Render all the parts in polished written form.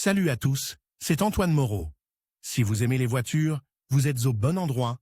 Salut à tous, c'est Antoine Moreau. Si vous aimez les voitures, vous êtes au bon endroit.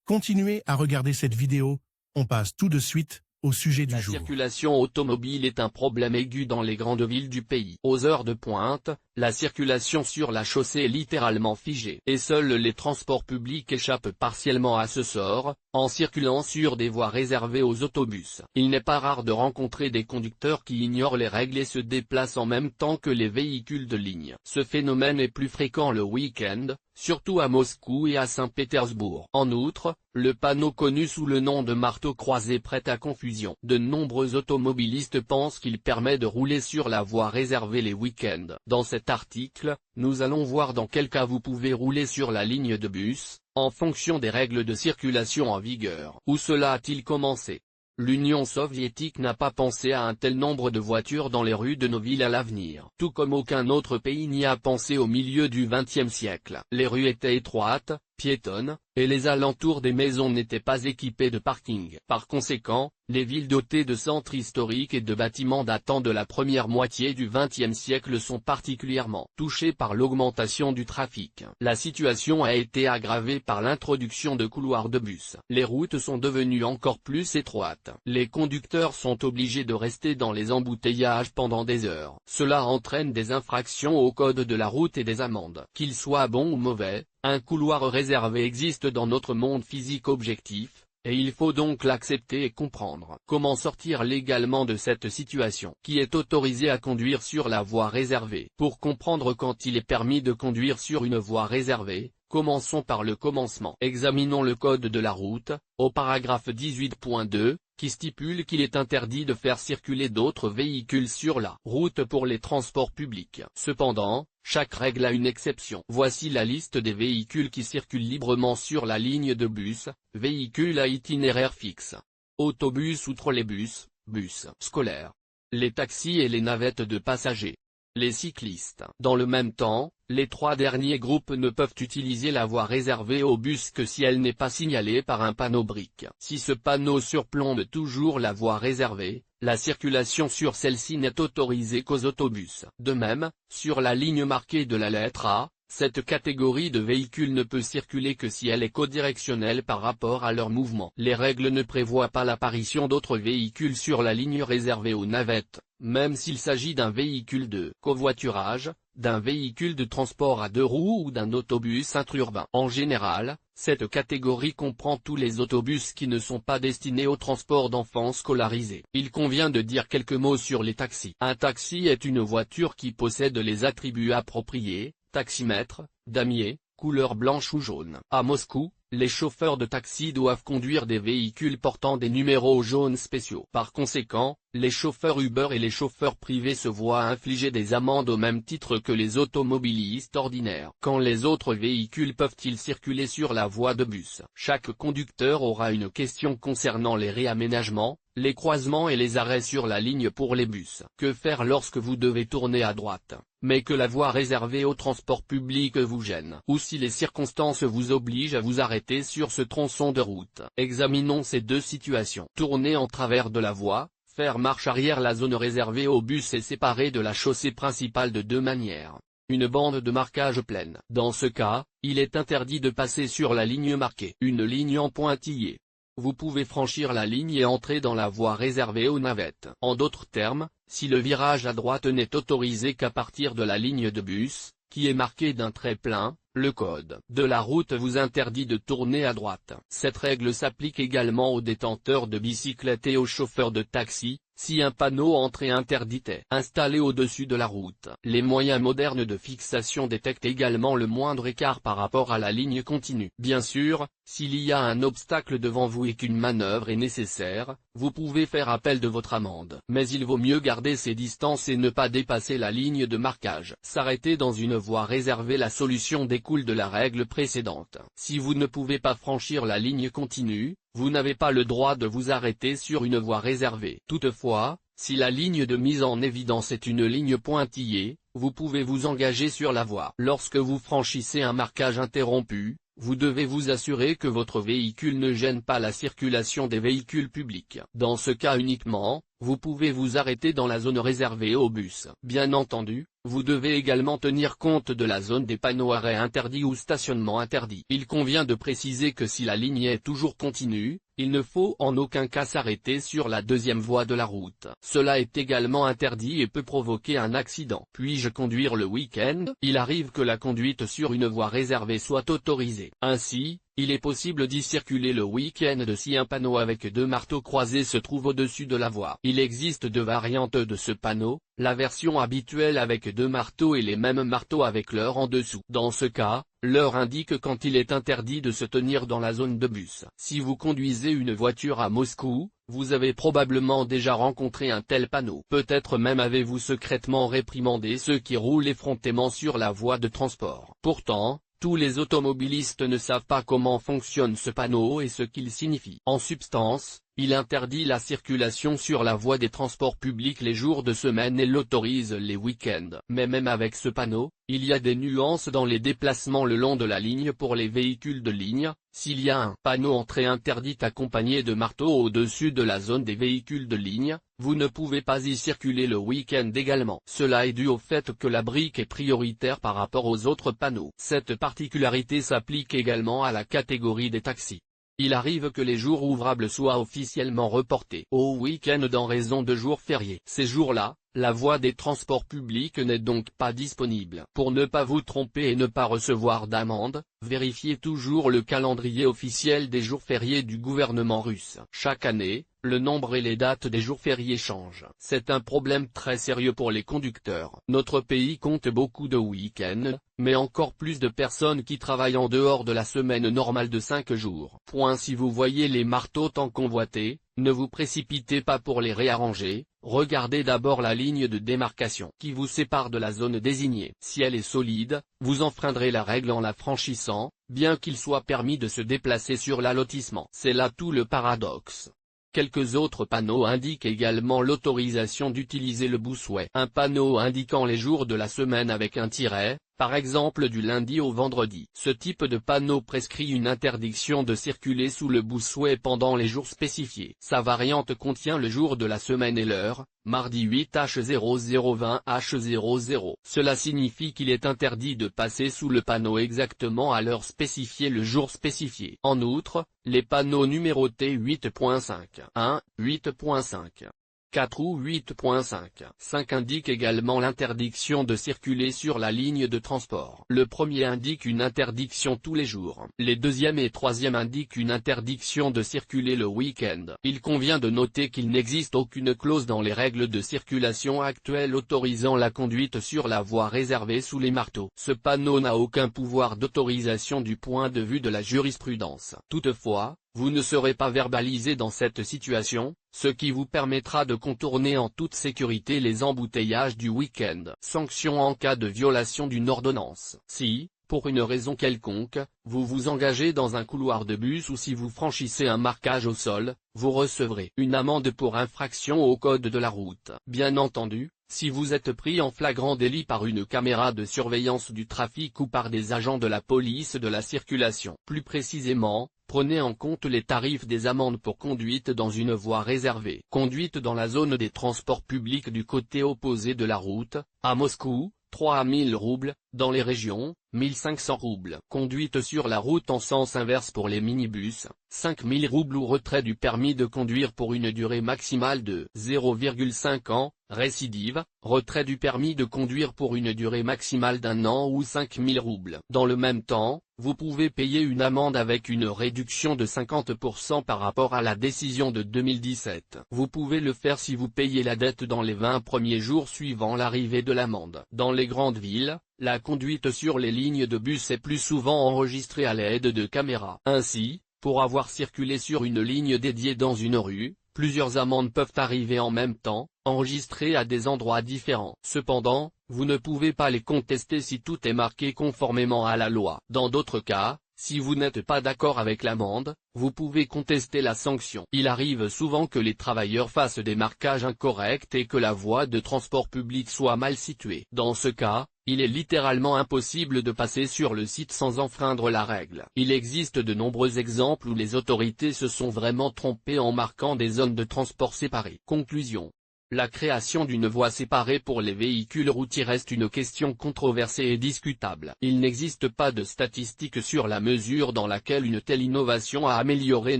Continuez à regarder cette vidéo, on passe tout de suite au sujet du jour. La circulation automobile est un problème aigu dans les grandes villes du pays. Aux heures de pointe, la circulation sur la chaussée est littéralement figée, et seuls les transports publics échappent partiellement à ce sort, en circulant sur des voies réservées aux autobus. Il n'est pas rare de rencontrer des conducteurs qui ignorent les règles et se déplacent en même temps que les véhicules de ligne. Ce phénomène est plus fréquent le week-end, surtout à Moscou et à Saint-Pétersbourg. En outre, le panneau connu sous le nom de marteau croisé prête à confusion. De nombreux automobilistes pensent qu'il permet de rouler sur la voie réservée les week-ends. Dans cet article, nous allons voir dans quel cas vous pouvez rouler sur la ligne de bus, en fonction des règles de circulation en vigueur. Où cela a-t-il commencé ? L'Union soviétique n'a pas pensé à un tel nombre de voitures dans les rues de nos villes à l'avenir. Tout comme aucun autre pays n'y a pensé au milieu du XXe siècle. Les rues étaient étroites, piétonnes, et les alentours des maisons n'étaient pas équipés de parking. Par conséquent, les villes dotées de centres historiques et de bâtiments datant de la première moitié du XXe siècle sont particulièrement touchées par l'augmentation du trafic. La situation a été aggravée par l'introduction de couloirs de bus. Les routes sont devenues encore plus étroites. Les conducteurs sont obligés de rester dans les embouteillages pendant des heures. Cela entraîne des infractions au code de la route et des amendes. Qu'ils soient bons ou mauvais, un couloir réservé existe dans notre monde physique objectif, et il faut donc l'accepter et comprendre. Comment sortir légalement de cette situation? Qui est autorisé à conduire sur la voie réservée? Pour comprendre quand il est permis de conduire sur une voie réservée, commençons par le commencement. Examinons le code de la route, au paragraphe 18.2, qui stipule qu'il est interdit de faire circuler d'autres véhicules sur la route pour les transports publics. Cependant, chaque règle a une exception. Voici la liste des véhicules qui circulent librement sur la ligne de bus, véhicules à itinéraire fixe, autobus ou trolleybus, bus scolaires, les taxis et les navettes de passagers, les cyclistes. Dans le même temps, les trois derniers groupes ne peuvent utiliser la voie réservée aux bus que si elle n'est pas signalée par un panneau brique. Si ce panneau surplombe toujours la voie réservée, la circulation sur celle-ci n'est autorisée qu'aux autobus. De même, sur la ligne marquée de la lettre A, cette catégorie de véhicules ne peut circuler que si elle est codirectionnelle par rapport à leur mouvement. Les règles ne prévoient pas l'apparition d'autres véhicules sur la ligne réservée aux navettes, même s'il s'agit d'un véhicule de covoiturage, d'un véhicule de transport à deux roues ou d'un autobus interurbain. En général, cette catégorie comprend tous les autobus qui ne sont pas destinés au transport d'enfants scolarisés. Il convient de dire quelques mots sur les taxis. Un taxi est une voiture qui possède les attributs appropriés, taximètre, damier, couleur blanche ou jaune. À Moscou, les chauffeurs de taxi doivent conduire des véhicules portant des numéros jaunes spéciaux. Par conséquent, les chauffeurs Uber et les chauffeurs privés se voient infliger des amendes au même titre que les automobilistes ordinaires. Quand les autres véhicules peuvent-ils circuler sur la voie de bus? Chaque conducteur aura une question concernant les réaménagements, les croisements et les arrêts sur la ligne pour les bus. Que faire lorsque vous devez tourner à droite, mais que la voie réservée au transport public vous gêne? Ou si les circonstances vous obligent à vous arrêter sur ce tronçon de route? Examinons ces deux situations. Tourner en travers de la voie, faire marche arrière. La zone réservée aux bus est séparée de la chaussée principale de deux manières. Une bande de marquage pleine. Dans ce cas, il est interdit de passer sur la ligne marquée. Une ligne en pointillé. Vous pouvez franchir la ligne et entrer dans la voie réservée aux navettes. En d'autres termes, si le virage à droite n'est autorisé qu'à partir de la ligne de bus, qui est marquée d'un trait plein, le code de la route vous interdit de tourner à droite. Cette règle s'applique également aux détenteurs de bicyclettes et aux chauffeurs de taxi, si un panneau entrée interdite est installé au-dessus de la route. Les moyens modernes de fixation détectent également le moindre écart par rapport à la ligne continue. Bien sûr, s'il y a un obstacle devant vous et qu'une manœuvre est nécessaire, vous pouvez faire appel de votre amende. Mais il vaut mieux garder ses distances et ne pas dépasser la ligne de marquage. S'arrêter dans une voie réservée. La solution découle de la règle précédente. Si vous ne pouvez pas franchir la ligne continue, vous n'avez pas le droit de vous arrêter sur une voie réservée. Toutefois, si la ligne de mise en évidence est une ligne pointillée, vous pouvez vous engager sur la voie. Lorsque vous franchissez un marquage interrompu, vous devez vous assurer que votre véhicule ne gêne pas la circulation des véhicules publics. Dans ce cas uniquement, vous pouvez vous arrêter dans la zone réservée aux bus. Bien entendu, Vous devez également tenir compte de la zone des panneaux arrêt interdit ou stationnement interdit. Il convient de préciser que si la ligne est toujours continue, il ne faut en aucun cas s'arrêter sur la deuxième voie de la route. Cela est également interdit et peut provoquer un accident. Puis-je conduire le week-end? Il arrive que la conduite sur une voie réservée soit autorisée. Ainsi, il est possible d'y circuler le week-end si un panneau avec 2 marteaux croisés se trouve au-dessus de la voie. Il existe 2 variantes de ce panneau, la version habituelle avec 2 marteaux et les mêmes marteaux avec l'heure en dessous. Dans ce cas, l'heure indique quand il est interdit de se tenir dans la zone de bus. Si vous conduisez une voiture à Moscou, vous avez probablement déjà rencontré un tel panneau. Peut-être même avez-vous secrètement réprimandé ceux qui roulent effrontément sur la voie de transport. Pourtant, tous les automobilistes ne savent pas comment fonctionne ce panneau et ce qu'il signifie. En substance, il interdit la circulation sur la voie des transports publics les jours de semaine et l'autorise les week-ends. Mais même avec ce panneau, il y a des nuances dans les déplacements le long de la ligne pour les véhicules de ligne. S'il y a un panneau entrée interdite accompagné de marteaux au-dessus de la zone des véhicules de ligne, vous ne pouvez pas y circuler le week-end également. Cela est dû au fait que la brique est prioritaire par rapport aux autres panneaux. Cette particularité s'applique également à la catégorie des taxis. Il arrive que les jours ouvrables soient officiellement reportés au week-end en raison de jours fériés. Ces jours-là, la voie des transports publics n'est donc pas disponible. Pour ne pas vous tromper et ne pas recevoir d'amende, vérifiez toujours le calendrier officiel des jours fériés du gouvernement russe. Chaque année, le nombre et les dates des jours fériés changent. C'est un problème très sérieux pour les conducteurs. Notre pays compte beaucoup de week-ends, mais encore plus de personnes qui travaillent en dehors de la semaine normale de 5 jours. Si vous voyez les marteaux tant convoités, ne vous précipitez pas pour les réarranger, regardez d'abord la ligne de démarcation qui vous sépare de la zone désignée. Si elle est solide, vous enfreindrez la règle en la franchissant, bien qu'il soit permis de se déplacer sur l'allotissement. C'est là tout le paradoxe. Quelques autres panneaux indiquent également l'autorisation d'utiliser le busway. Un panneau indiquant les jours de la semaine avec un tiret, par exemple du lundi au vendredi. Ce type de panneau prescrit une interdiction de circuler sous le busway pendant les jours spécifiés. Sa variante contient le jour de la semaine et l'heure, mardi 8h00 20h00. Cela signifie qu'il est interdit de passer sous le panneau exactement à l'heure spécifiée le jour spécifié. En outre, les panneaux numérotés 8.5, 1, 8.5. 4 ou 8.5. 5 indique également l'interdiction de circuler sur la ligne de transport. Le premier indique une interdiction tous les jours. Les deuxième et troisième indiquent une interdiction de circuler le week-end. Il convient de noter qu'il n'existe aucune clause dans les règles de circulation actuelles autorisant la conduite sur la voie réservée sous les marteaux. Ce panneau n'a aucun pouvoir d'autorisation du point de vue de la jurisprudence. Toutefois, vous ne serez pas verbalisé dans cette situation, ce qui vous permettra de contourner en toute sécurité les embouteillages du week-end. Sanction en cas de violation d'une ordonnance. Si, pour une raison quelconque, vous vous engagez dans un couloir de bus ou si vous franchissez un marquage au sol, vous recevrez une amende pour infraction au code de la route. Bien entendu, si vous êtes pris en flagrant délit par une caméra de surveillance du trafic ou par des agents de la police de la circulation. Plus précisément, prenez en compte les tarifs des amendes pour conduite dans une voie réservée. Conduite dans la zone des transports publics du côté opposé de la route, à Moscou, 3000 roubles, dans les régions, 1500 roubles. Conduite sur la route en sens inverse pour les minibus, 5000 roubles ou retrait du permis de conduire pour une durée maximale de 0,5 ans, récidive, retrait du permis de conduire pour une durée maximale d'1 an ou 5000 roubles. Dans le même temps, vous pouvez payer une amende avec une réduction de 50% par rapport à la décision de 2017. Vous pouvez le faire si vous payez la dette dans les 20 premiers jours suivant l'arrivée de l'amende. Dans les grandes villes, la conduite sur les lignes de bus est plus souvent enregistrée à l'aide de caméras. Ainsi, pour avoir circulé sur une ligne dédiée dans une rue, plusieurs amendes peuvent arriver en même temps, enregistrées à des endroits différents. Cependant, vous ne pouvez pas les contester si tout est marqué conformément à la loi. Dans d'autres cas, si vous n'êtes pas d'accord avec l'amende, vous pouvez contester la sanction. Il arrive souvent que les travailleurs fassent des marquages incorrects et que la voie de transport public soit mal située. Dans ce cas, il est littéralement impossible de passer sur le site sans enfreindre la règle. Il existe de nombreux exemples où les autorités se sont vraiment trompées en marquant des zones de transport séparées. Conclusion. La création d'une voie séparée pour les véhicules routiers reste une question controversée et discutable. Il n'existe pas de statistiques sur la mesure dans laquelle une telle innovation a amélioré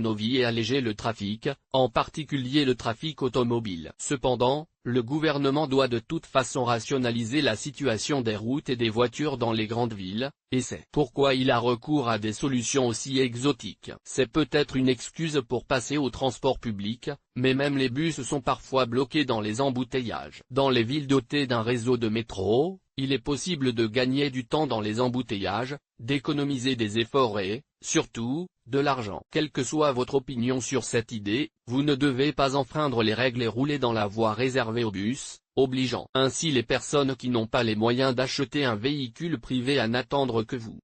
nos vies et allégé le trafic, en particulier le trafic automobile. Cependant, le gouvernement doit de toute façon rationaliser la situation des routes et des voitures dans les grandes villes, et c'est pourquoi il a recours à des solutions aussi exotiques. C'est peut-être une excuse pour passer au transport public, mais même les bus sont parfois bloqués dans les embouteillages. Dans les villes dotées d'un réseau de métro, il est possible de gagner du temps dans les embouteillages, d'économiser des efforts et, surtout, de l'argent. Quelle que soit votre opinion sur cette idée, vous ne devez pas enfreindre les règles et rouler dans la voie réservée aux bus, obligeant ainsi les personnes qui n'ont pas les moyens d'acheter un véhicule privé à n'attendre que vous.